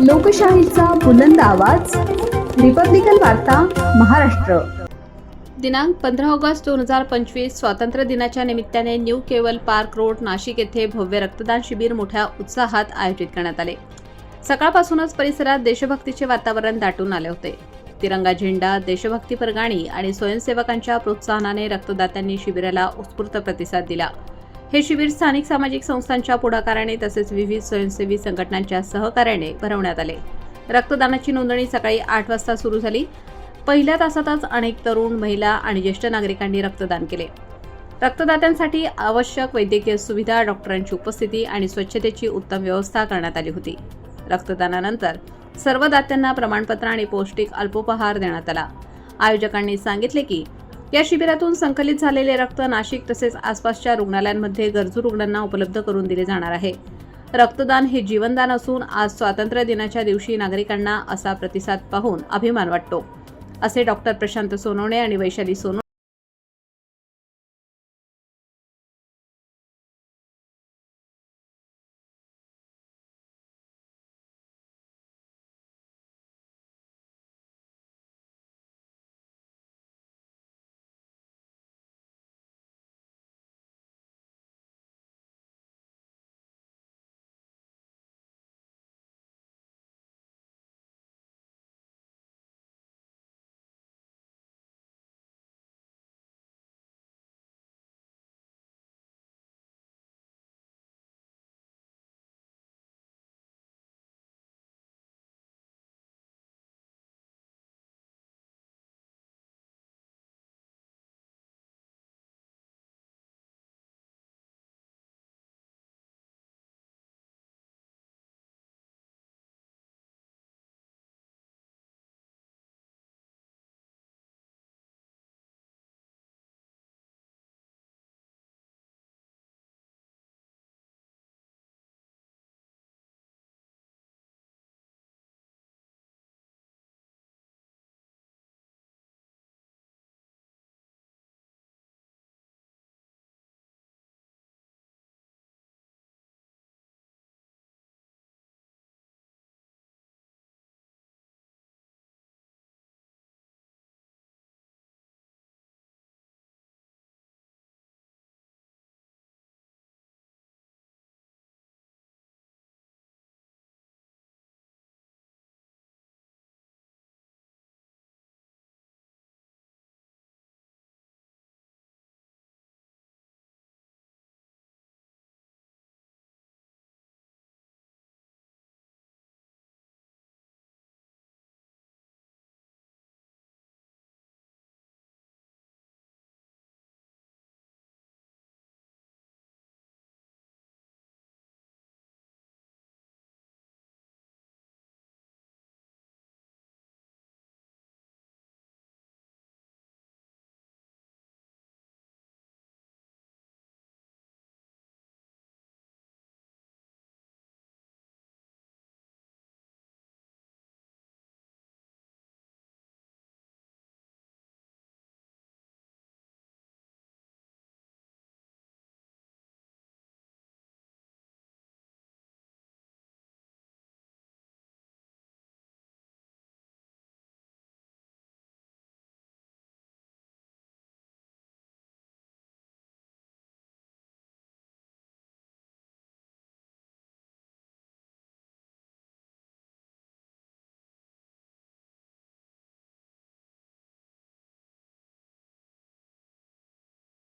लोकशाहीचा बुलंद आवाज, रिपब्लिकन वार्ता, महाराष्ट्र. दिनांक 15 ऑगस्ट 2025 स्वातंत्र्य दिनाच्या निमित्ताने न्यू केवल पार्क रोड नाशिक येथे भव्य रक्तदान शिबिर मोठ्या उत्साहात आयोजित करण्यात आले. सकाळपासूनच परिसरात देशभक्तीचे वातावरण दाटून आले होते. तिरंगा झेंडा, देशभक्तीपर गाणी आणि स्वयंसेवकांच्या प्रोत्साहनाने रक्तदात्यांनी शिबिराला उत्स्फूर्त प्रतिसाद दिला. हे शिबिर स्थानिक सामाजिक संस्थांच्या पुढाकाराने तसेच विविध स्वयंसेवी संघटनांच्या सहकार्याने भरवण्यात आले. रक्तदानाची नोंदणी सकाळी 8 वाजता सुरू झाली. पहिल्या तासातच अनेक तरुण, महिला आणि ज्येष्ठ नागरिकांनी रक्तदान केले. रक्तदात्यांसाठी आवश्यक वैद्यकीय सुविधा, डॉक्टरांची उपस्थिती आणि स्वच्छतेची उत्तम व्यवस्था करण्यात आली होती. रक्तदानानंतर सर्व दात्यांना प्रमाणपत्र आणि पौष्टिक अल्पोपहार देण्यात आला. आयोजकांनी सांगितले की या शिबिरातून संकलित झालेले रक्त नाशिक तसेच आसपासच्या रुग्णालयांमध्ये गरजू रुग्णांना उपलब्ध करून दिले जाणार आहे. रक्तदान हे जीवनदान असून आज स्वातंत्र्य दिनाच्या दिवशी नागरिकांना असा प्रतिसाद पाहून अभिमान वाटतो, असे डॉक्टर प्रशांत सोनवणे आणि वैशाली सोनवणे